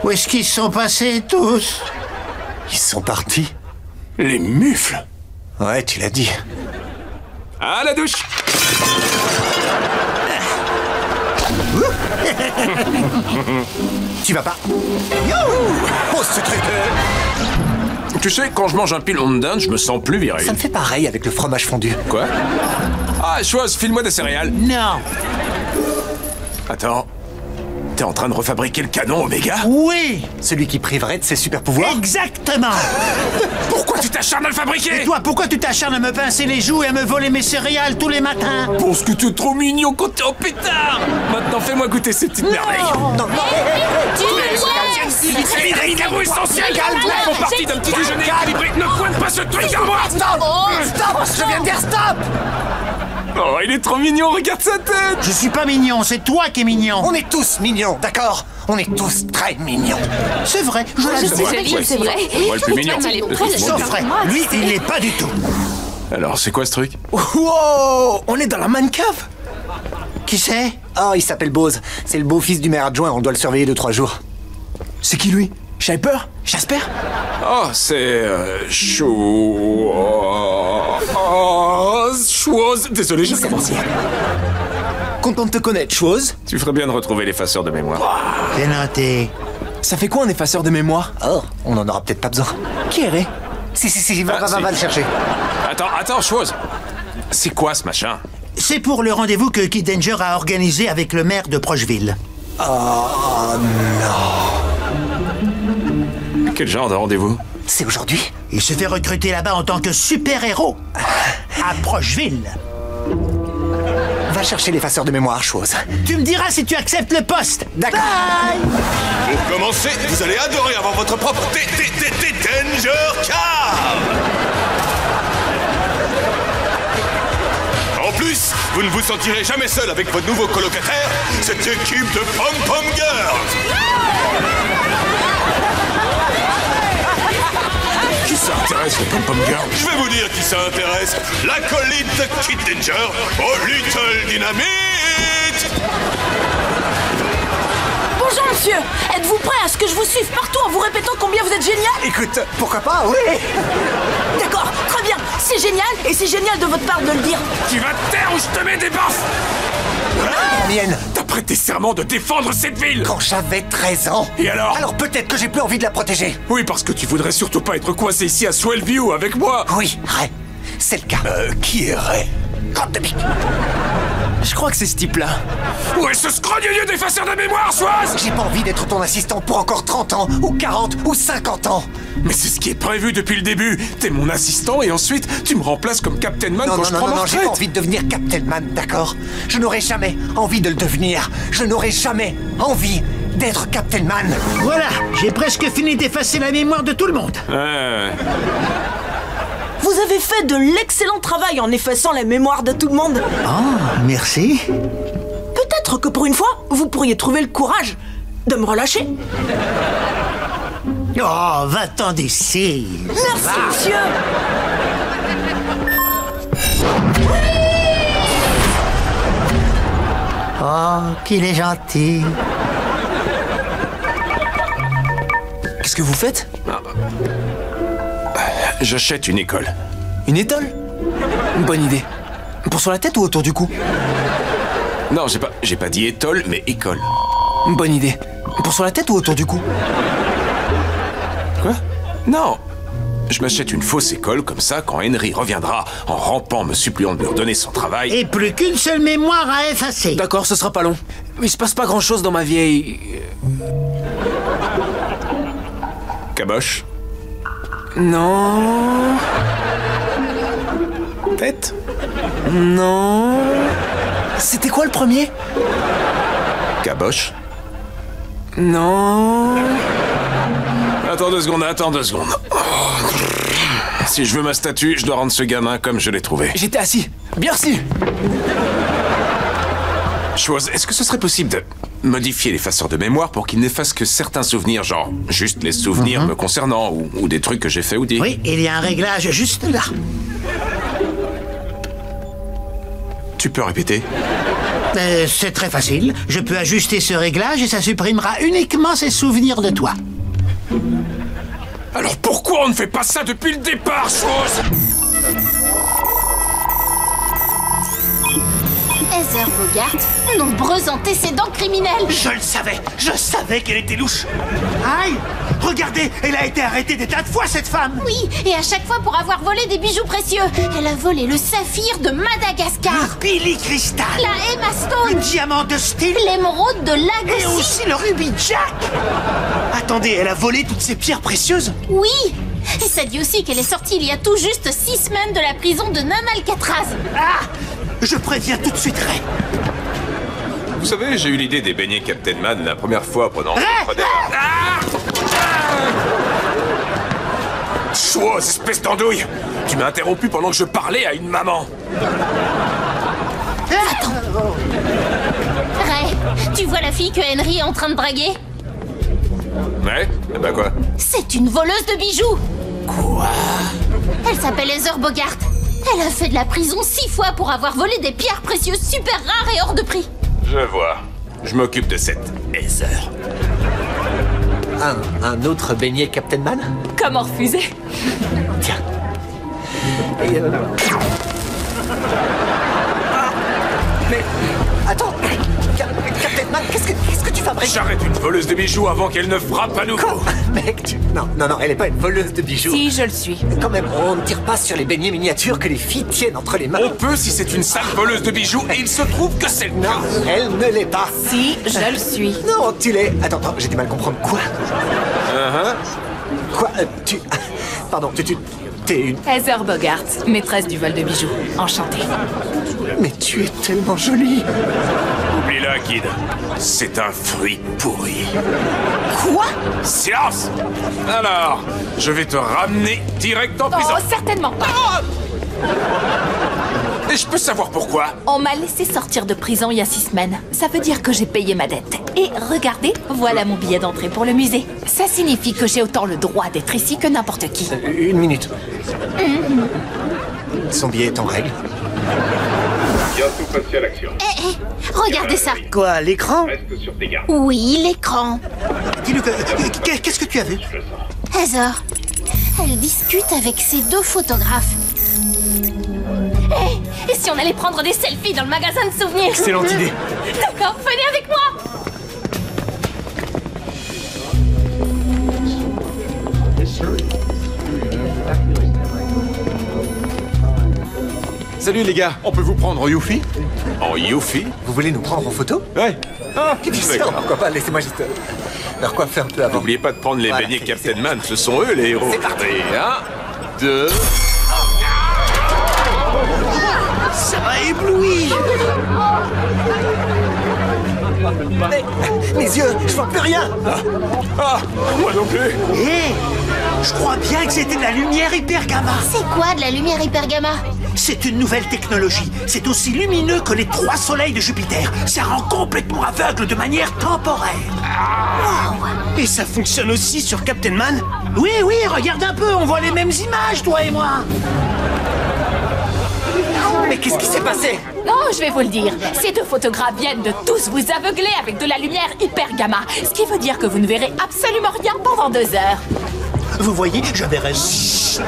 Où est-ce qu'ils sont passés tous? Ils sont partis? Les mufles. Ouais, tu l'as dit. À la douche. Tu vas pas? Youhou! Pose ce truc! Tu sais, quand je mange un pilon de dinde, je me sens plus viril. Ça me fait pareil avec le fromage fondu. Quoi? Ah, Chouoz, file-moi des céréales. Non. Attends. T'es en train de refabriquer le canon Oméga? Oui. Celui qui priverait de ses super pouvoirs? Exactement. Pourquoi tu t'acharnes à le fabriquer? Et toi, pourquoi tu t'acharnes à me pincer les joues et à me voler mes céréales tous les matins? Parce que tu es trop mignon quand t'es en pétard. Maintenant, fais-moi goûter ces petites merveilles. Non, C'est les carreaux essentiels. Ils font partie d'un petit déjeuner équilibré. Ne pointe pas ce truc à moi. Stop! Je viens de dire stop! Oh, il est trop mignon, regarde sa tête. Je suis pas mignon, c'est toi qui es mignon. On est tous mignons, d'accord? On est tous très mignons. C'est vrai, je l'admets. C'est vrai. Moi le plus mignon. Sauf vrai, lui, il l'est pas du tout. Alors, c'est quoi ce truc? Wow! On est dans la man cave? Qui c'est? Ah, il s'appelle Bose. C'est le beau-fils du maire adjoint, on doit le surveiller 2-3 jours. C'est qui lui? Shaper? Jasper? Oh, c'est... Chouoz. Désolé, je commence. Content de te connaître, Chouoz. Tu ferais bien de retrouver l'effaceur de mémoire. C'est noté. Ça fait quoi un effaceur de mémoire? Oh, on en aura peut-être pas besoin. Qui est? Si, va si. le chercher. Attends, Chouoz. C'est quoi ce machin? C'est pour le rendez-vous que Kid Danger a organisé avec le maire de Procheville. Oh non. Quel genre de rendez-vous? C'est aujourd'hui. Il se fait recruter là-bas en tant que super-héros. À Procheville. Va chercher l'effaceur de mémoire, chose. Tu me diras si tu acceptes le poste. D'accord. Bye. Pour commencer, vous allez adorer avoir votre propre Danger Cave. En plus, vous ne vous sentirez jamais seul avec votre nouveau colocataire, cette équipe de Pom-Pom Girls. Qui ça intéresse les Pom-Pom Girls? Je vais vous dire qui ça intéresse. L'acolyte de Kid Danger au Little Dynamite. Bonjour monsieur, êtes-vous prêt à ce que je vous suive partout en vous répétant combien vous êtes génial? Écoute, pourquoi pas, oui. D'accord, très bien, c'est génial, et c'est génial de votre part de le dire. Tu vas te taire ou je te mets des baffes? Mienne. T'as prêté serment de défendre cette ville? Quand j'avais 13 ans. Et alors? Alors peut-être que j'ai plus envie de la protéger. Oui, parce que tu voudrais surtout pas être coincé ici à Swellview avec moi. Oui, Ray, c'est le cas. Qui est Ray? Crotte de pique. Je crois que c'est ce type-là. Où est ce scrogneux d'effaceur de mémoire, Soise? J'ai pas envie d'être ton assistant pour encore 30 ans, ou 40, ou 50 ans. Mais c'est ce qui est prévu depuis le début. T'es mon assistant et ensuite tu me remplaces comme Captain Man quand je prends ma j'ai retraite. pas envie de devenir Captain Man, d'accord? Je n'aurai jamais envie de le devenir. Je n'aurai jamais envie d'être Captain Man. Voilà, j'ai presque fini d'effacer la mémoire de tout le monde. Vous avez fait de l'excellent travail en effaçant la mémoire de tout le monde. Oh, merci. Peut-être que pour une fois, vous pourriez trouver le courage de me relâcher. Oh, va-t'en d'ici. Merci, monsieur. Oh, qu'il est gentil. Qu'est-ce que vous faites? J'achète une école. Une étole? Bonne idée. Pour sur la tête ou autour du cou? Non, j'ai pas dit étole, mais école. Bonne idée. Pour sur la tête ou autour du cou? Quoi? Non. Je m'achète une fausse école, comme ça, quand Henry reviendra en rampant me suppliant de lui redonner son travail. Et plus qu'une seule mémoire à effacer. D'accord, ce sera pas long. Il se passe pas grand-chose dans ma vieille... Caboche? Non... Tête? Non... C'était quoi le premier? Caboche? Non... Attends 2 secondes. Oh. Si je veux ma statue, je dois rendre ce gamin comme je l'ai trouvé. J'étais assis. Bien reçu. Chose, est-ce que ce serait possible de modifier l'effaceur de mémoire pour qu'il n'efface que certains souvenirs, genre juste les souvenirs me concernant ou des trucs que j'ai fait ou dit? Oui, il y a un réglage juste là. Tu peux répéter? C'est très facile. Je peux ajuster ce réglage et ça supprimera uniquement ces souvenirs de toi. Alors pourquoi on ne fait pas ça depuis le départ, Chose? Heather Bogart, nombreux antécédents criminels. Je savais qu'elle était louche. Aïe! Regardez, elle a été arrêtée des tas de fois, cette femme. Oui, et à chaque fois pour avoir volé des bijoux précieux. Elle a volé le saphir de Madagascar, Le Billy Crystal, la Emma Stone, le diamant de style l'émeraude de et Lagossi. aussi le rubis Jack. Attendez, elle a volé toutes ces pierres précieuses? Oui, et ça dit aussi qu'elle est sortie il y a tout juste 6 semaines de la prison de Nam Alcatraz. Ah! Je préviens tout de suite, Ray. Vous savez, j'ai eu l'idée des beignets Captain Man la première fois pendant... Chose, espèce d'andouille! Tu m'as interrompu pendant que je parlais à une maman! Ray, tu vois la fille que Henry est en train de draguer? Ouais? Eh ben quoi? C'est une voleuse de bijoux. Quoi? Elle s'appelle Heather Bogart. Elle a fait de la prison 6 fois pour avoir volé des pierres précieuses super rares et hors de prix. Je vois. Je m'occupe de cette Heather. Un autre beignet Captain Man? Comment refuser? Tiens. Et Mais... Attends, Captain Man, qu'est-ce que tu fabriques? J'arrête une voleuse de bijoux avant qu'elle ne frappe à nouveau. Quoi? Mec, Non, elle est pas une voleuse de bijoux. Si, je le suis. Mais quand même, on ne tire pas sur les beignets miniatures que les filles tiennent entre les mains. On peut si c'est une sale voleuse de bijoux et il se trouve que c'est le cas. Non, elle ne l'est pas. Si, je le suis. Non, tu l'es. Attends, j'ai du mal à comprendre quoi. Quoi Pardon, t'es une... Heather Bogart, maîtresse du vol de bijoux. Enchantée. Mais tu es tellement jolie. Oublie-la, kid. C'est un fruit pourri. Quoi? Silence! Alors, je vais te ramener direct en prison. Oh, certainement pas. Et je peux savoir pourquoi? On m'a laissé sortir de prison il y a 6 semaines. Ça veut dire que j'ai payé ma dette. Et regardez, voilà mon billet d'entrée pour le musée. Ça signifie que j'ai autant le droit d'être ici que n'importe qui. Une minute. Son billet est en règle. Bientôt passé à l'action. Regardez ça. Quoi, l'écran? Reste sur tes gardes. Oui, l'écran. Dis-nous, qu'est-ce que tu as vu? Heather, elle discute avec ses 2 photographes. Et si on allait prendre des selfies dans le magasin de souvenirs? Excellente idée. D'accord, venez avec moi. Salut les gars, on peut vous prendre en Yuffie? En Yuffie? Vous voulez nous prendre en photo? Ouais. Ah, Bien sûr, pourquoi pas, laissez-moi juste leur coiffer un peu avant. N'oubliez pas de prendre les Voilà, beignets c'est- Captain Man, ce sont eux les héros. C'est parti. Et 1, 2... Ça m'a ébloui. Mes yeux, je vois plus rien. Ah, moi non plus. Hé, je crois bien que c'était de la lumière hyper gamma. C'est quoi de la lumière hyper gamma? C'est une nouvelle technologie. C'est aussi lumineux que les 3 soleils de Jupiter. Ça rend complètement aveugle de manière temporaire. Et ça fonctionne aussi sur Captain Man? Oui, regarde un peu, on voit les mêmes images, toi et moi. Mais qu'est-ce qui s'est passé? Non, je vais vous le dire. Ces 2 photographes viennent de tous vous aveugler avec de la lumière hyper gamma. Ce qui veut dire que vous ne verrez absolument rien pendant 2 heures. Vous voyez, j'avais raison.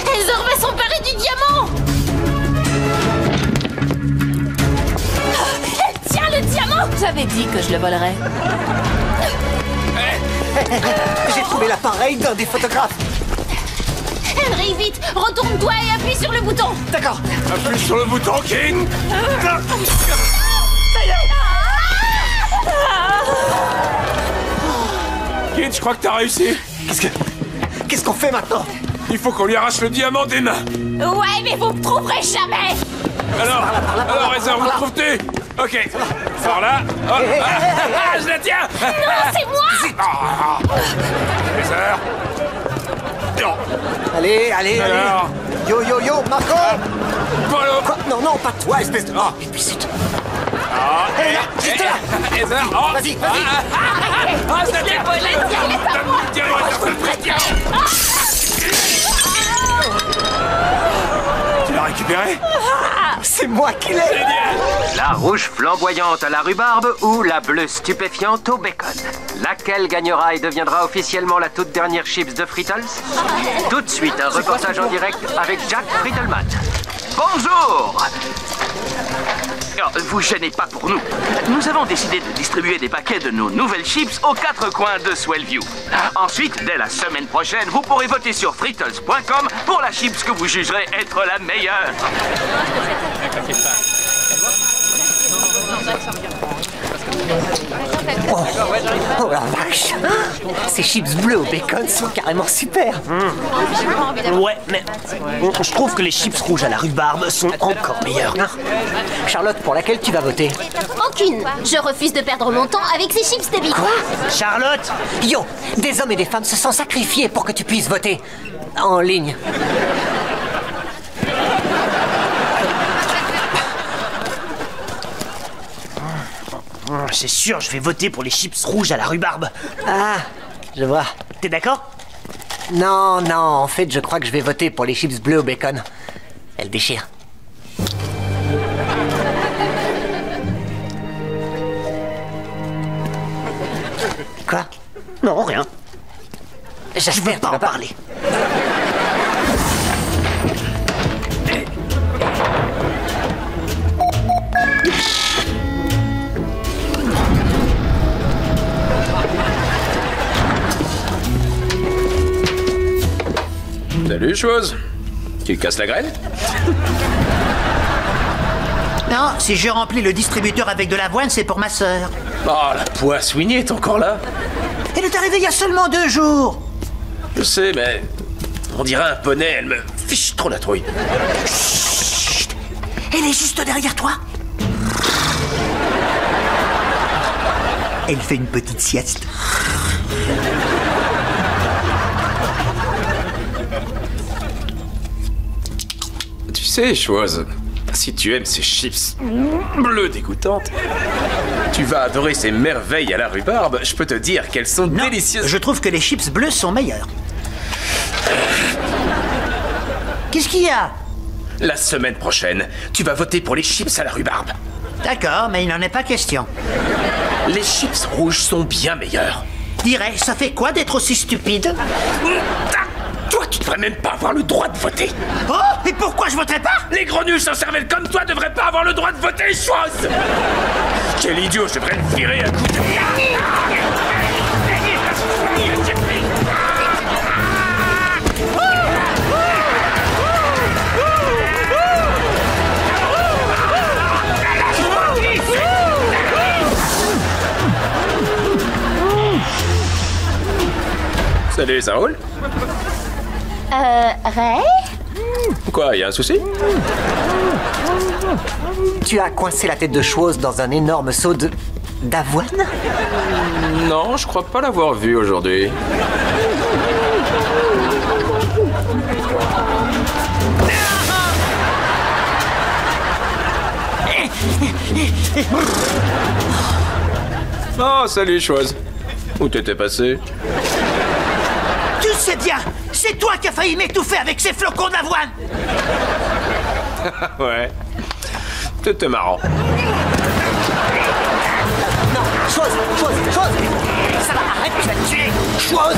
Heather va s'emparer du diamant. Elle tient le diamant. J'avais dit que je le volerais. J'ai trouvé l'appareil d'un des photographes. Henry, vite, retourne-toi et appuie sur le bouton. D'accord. Appuie sur le bouton, King. King, je crois que t'as réussi. Qu'est-ce qu'on fait maintenant? Il faut qu'on lui arrache le diamant des mains. Ouais, mais vous me trouverez jamais. Alors, Heather, où le trouves-tu? Ok, sors là. Oh. Je la tiens. Non, c'est moi. Heather. Non. Allez. Alors. Yo, Marco. Polo. Quoi? Non, pas toi, espèce de... Oh, imbécile. Juste là. Heather. Oh. Vas-y. Ah, je la tiens. Tu l'as récupéré? C'est moi qui l'ai. La rouge flamboyante à la rhubarbe ou la bleue stupéfiante au bacon? Laquelle gagnera et deviendra officiellement la toute dernière chips de Frittles? Tout de suite, un reportage en direct avec Jack Frittleman. Bonjour! Oh, vous gênez pas pour nous. Nous avons décidé de distribuer des paquets de nos nouvelles chips aux 4 coins de Swellview. Ensuite, dès la semaine prochaine, vous pourrez voter sur frittles.com pour la chips que vous jugerez être la meilleure. Oh la vache. Ces chips bleues au bacon sont carrément super. Ouais, mais je trouve que les chips rouges à la rhubarbe sont encore meilleures. Charlotte, pour laquelle tu vas voter? Aucune. Je refuse de perdre mon temps avec ces chips débiles. Quoi? Charlotte! Yo, des hommes et des femmes se sont sacrifiés pour que tu puisses voter. En ligne. C'est sûr, je vais voter pour les chips rouges à la rhubarbe. Ah, je vois. T'es d'accord? Non, en fait, je crois que je vais voter pour les chips bleues au bacon. Elles déchirent. Quoi? Non, rien. Je veux pas en parler. Salut, chose. Tu casses la grêle? Non, si je remplis le distributeur avec de l'avoine, c'est pour ma sœur. Oh, la poisse Winnie est encore là. Elle est arrivée il y a seulement 2 jours. Je sais, mais on dirait un poney, elle me fiche trop la trouille. Chut. Elle est juste derrière toi. Elle fait une petite sieste. Tu sais, chose, si tu aimes ces chips bleues dégoûtantes, tu vas adorer ces merveilles à la rhubarbe. Je peux te dire qu'elles sont délicieuses. Je trouve que les chips bleues sont meilleures. Qu'est-ce qu'il y a? La semaine prochaine, tu vas voter pour les chips à la rhubarbe. D'accord, mais il n'en est pas question. Les chips rouges sont bien meilleurs. Dirais, ça fait quoi d'être aussi stupide? Toi, tu devrais même pas avoir le droit de voter. Oh, et pourquoi je voterais pas? Les gros nuls sans cervelle comme toi devraient pas avoir le droit de voter, chose. Quel idiot, je devrais le virer à coup de... Salut, ça roule? Ray? Quoi, y a un souci? Tu as coincé la tête de Chose dans un énorme seau d'avoine? Non, je crois pas l'avoir vu aujourd'hui. Oh, salut, Chose. Où t'étais passé? Tu le sais bien, c'est toi qui as failli m'étouffer avec ces flocons d'avoine. Ouais. T'étais marrant. Non, Chose. Ça va, arrête, tu vas te tuer. Chose.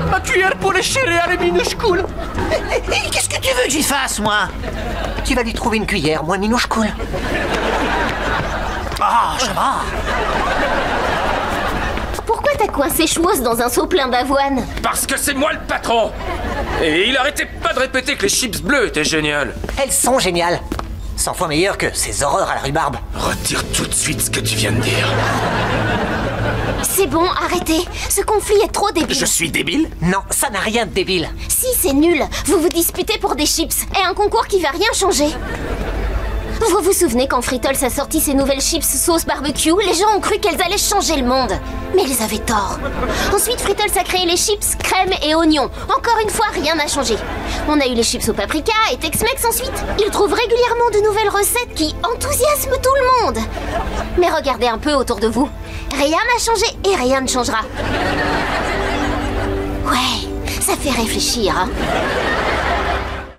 Ma cuillère pour les céréales minuscules. Et qu'est-ce que tu veux que j'y fasse, moi? Tu vas lui trouver une cuillère moins minuscule. Ah, ça va. Pourquoi t'as coincé Chose dans un seau plein d'avoine? Parce que c'est moi le patron. Et il arrêtait pas de répéter que les chips bleues étaient géniales. Elles sont géniales. 100 fois meilleures que ces horreurs à la rhubarbe. Retire tout de suite ce que tu viens de dire. C'est bon, arrêtez. Ce conflit est trop débile. Je suis débile? Non, ça n'a rien de débile. Si, c'est nul. Vous vous disputez pour des chips et un concours qui va rien changer. Vous vous souvenez quand Frittles a sorti ses nouvelles chips sauce barbecue? Les gens ont cru qu'elles allaient changer le monde. Mais ils avaient tort. Ensuite, Frittles a créé les chips crème et oignon. Encore une fois, rien n'a changé. On a eu les chips au paprika et Tex-Mex ensuite. Ils trouvent régulièrement de nouvelles recettes qui enthousiasment tout le monde. Mais regardez un peu autour de vous. Rien n'a changé et rien ne changera. Ouais, ça fait réfléchir, hein.